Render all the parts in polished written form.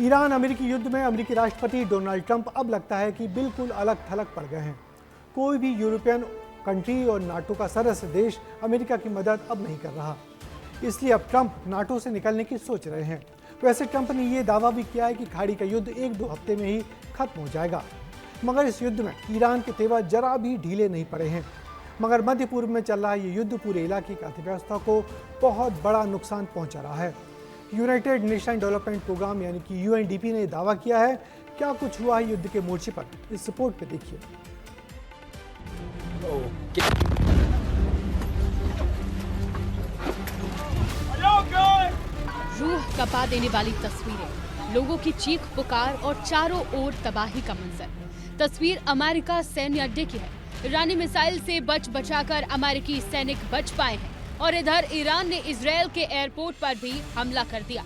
Iran अमेरिकी युद्ध में अमेरिकी राष्ट्रपति डोनाल्ड ट्रंप अब लगता है कि बिल्कुल अलग थलग पड़ गए हैं। कोई भी यूरोपियन कंट्री और नाटो का सदस्य देश अमेरिका की मदद अब नहीं कर रहा, इसलिए अब ट्रंप नाटो से निकलने की सोच रहे हैं। वैसे ट्रंप ने यह दावा भी किया है कि खाड़ी का युद्ध 1-2 हफ्ते में ही खत्म हो जाएगा, मगर इस युद्ध में ईरान के तेवर जरा भी ढीले नहीं पड़े हैं। मगर मध्य पूर्व में चल रहा ये युद्ध पूरे इलाके की अर्थव्यवस्था को बहुत बड़ा नुकसान पहुंचा रहा है। यूनाइटेड नेशन डेवलपमेंट प्रोग्राम यानी कि यूएनडीपी ने दावा किया है। क्या कुछ हुआ है युद्ध के मोर्चे पर, इस रिपोर्ट पे देखिए। रूह कपा देने वाली तस्वीरें, लोगों की चीख पुकार और चारों ओर तबाही का मंजर। तस्वीर अमेरिका सैन्य अड्डे की है। ईरानी मिसाइल से बचाकर अमेरिकी सैनिक बच पाए हैं और इधर ईरान ने इजरायल के एयरपोर्ट पर भी हमला कर दिया।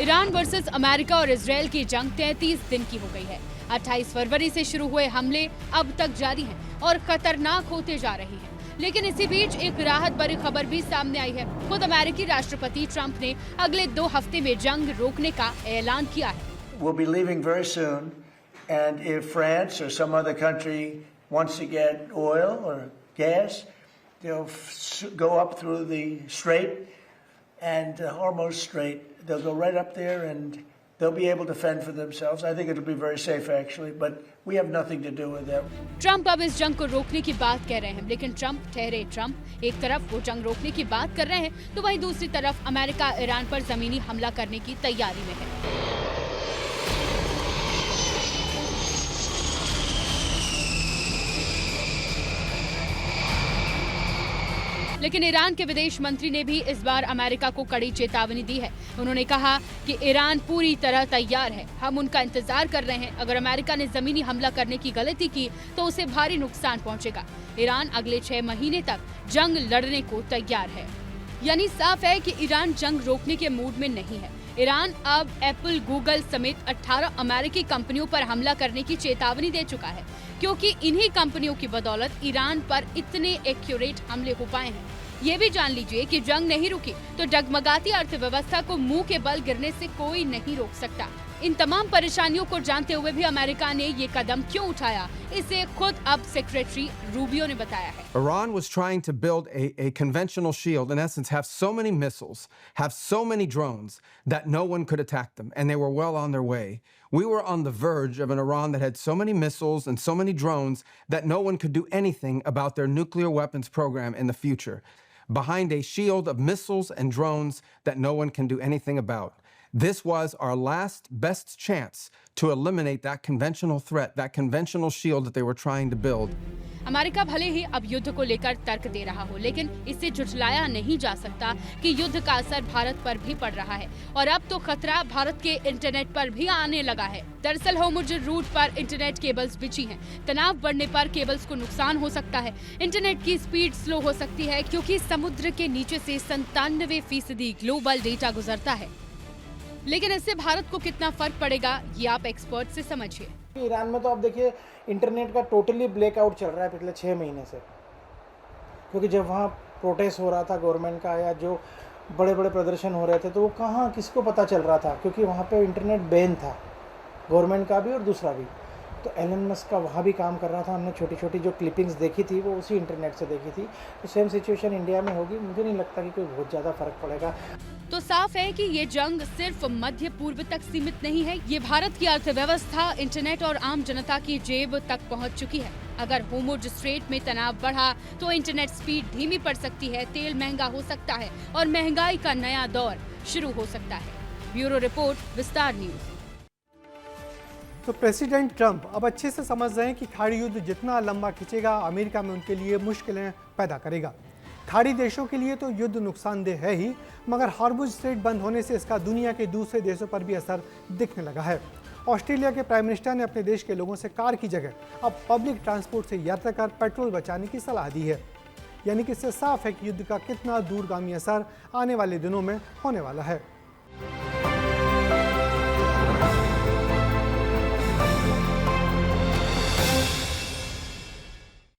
ईरान वर्सेस अमेरिका और इजरायल की जंग 33 दिन की हो गई है। 28 फरवरी से शुरू हुए हमले अब तक जारी हैं और खतरनाक होते जा रहे हैं। लेकिन इसी बीच एक राहत भरी खबर भी सामने आई है। खुद अमेरिकी राष्ट्रपति ट्रंप ने अगले 2 हफ्ते में जंग रोकने का ऐलान किया है। We'll be leaving very soon, and if France or some other country wants to get oil or gas, they'll go up through the Strait and Hormuz Strait. They'll go right up there and they'll be able to fend for themselves. I think it'll be very safe actually, but we have nothing to do with that. Trump अब इस जंग को रोकने की बात कह रहे हैं, लेकिन ट्रंप एक तरफ वो जंग रोकने की बात कर रहे हैं तो वहीं दूसरी तरफ अमेरिका ईरान पर जमीनी हमला करने की तैयारी में है। लेकिन ईरान के विदेश मंत्री ने भी इस बार अमेरिका को कड़ी चेतावनी दी है। उन्होंने कहा कि ईरान पूरी तरह तैयार है, हम उनका इंतजार कर रहे हैं। अगर अमेरिका ने जमीनी हमला करने की गलती की तो उसे भारी नुकसान पहुंचेगा। ईरान अगले 6 महीने तक जंग लड़ने को तैयार है। यानी साफ है कि ईरान जंग रोकने के मूड में नहीं है। ईरान अब एप्पल, गूगल समेत 18 अमेरिकी कंपनियों पर हमला करने की चेतावनी दे चुका है, क्योंकि इन्हीं कंपनियों की बदौलत ईरान पर इतने एक्यूरेट हमले हो पाए हैं। ये भी जान लीजिए कि जंग नहीं रुकी तो डगमगाती अर्थव्यवस्था को मुंह के बल गिरने से कोई नहीं रोक सकता। इन तमाम परेशानियों को जानते हुए भी अमेरिका ने ये कदम क्यों उठाया, इसे खुद अब सेक्रेटरी रूबियो ने बताया है। Iran was trying to build a conventional shield, in essence, have so many missiles, have so many drones that no one could attack them, and they were well on their way. We were on the verge of an Iran that had so many missiles and so many drones that no one could do anything about their nuclear weapons program in the future. Behind a shield of missiles and drones that no one can do anything about. This was our last best chance to eliminate that conventional threat, that conventional shield that they were trying to build. America भले ही अब युद्ध को लेकर तर्क दे रहा हो, लेकिन इससे झुठलाया नहीं जा सकता कि युद्ध का असर भारत पर भी पड़ रहा है और अब तो खतरा भारत के इंटरनेट पर भी आने लगा है। दरअसल होर्मुज़ रूट पर इंटरनेट केबल्स बिछी हैं। तनाव बढ़ने पर केबल्स को नुकसान हो सकता है। इंटरनेट की स्पीड स्लो हो सकती है, क्योंकि समुद्र के नीचे से 97% ग्लोबल डेटा गुजरता है। लेकिन इससे भारत को कितना फर्क पड़ेगा, ये आप एक्सपर्ट से समझिए। ईरान में तो आप देखिए इंटरनेट का टोटली ब्लैकआउट चल रहा है पिछले 6 महीने से, क्योंकि जब वहाँ प्रोटेस्ट हो रहा था गवर्नमेंट का या जो बड़े बड़े प्रदर्शन हो रहे थे तो वो कहाँ किसको पता चल रहा था, क्योंकि वहाँ पे इंटरनेट बैन था, गवर्नमेंट का भी और दूसरा भी। तो एलन मस्क का वहाँ भी काम कर रहा था। हमने छोटी छोटी जो क्लिपिंग्स देखी थी वो उसी इंटरनेट से देखी थी। तो सेम सिचुएशन इंडिया में होगी। मुझे नहीं लगता कि कोई बहुत ज़्यादा फर्क पड़ेगा। तो साफ है कि ये जंग सिर्फ मध्य पूर्व तक सीमित नहीं है, ये भारत की अर्थव्यवस्था, इंटरनेट और आम जनता की जेब तक पहुंच चुकी है। अगर होर्मुज़ स्ट्रेट में तनाव बढ़ा तो इंटरनेट स्पीड धीमी पड़ सकती है, तेल महंगा हो सकता है और महंगाई का नया दौर शुरू हो सकता है। ब्यूरो रिपोर्ट, विस्तार न्यूज। तो प्रेसिडेंट ट्रंप अब अच्छे से समझ रहे हैं कि खाड़ी युद्ध जितना लंबा खिंचेगा, अमेरिका में उनके लिए मुश्किलें पैदा करेगा। खाड़ी देशों के लिए तो युद्ध नुकसानदेह है ही, मगर हॉर्मुज़ स्ट्रेट बंद होने से इसका दुनिया के दूसरे देशों पर भी असर दिखने लगा है। ऑस्ट्रेलिया के प्राइम मिनिस्टर ने अपने देश के लोगों से कार की जगह अब पब्लिक ट्रांसपोर्ट से यात्रा कर पेट्रोल बचाने की सलाह दी है। यानी कि इससे साफ है कि युद्ध का कितना दूरगामी असर आने वाले दिनों में होने वाला है।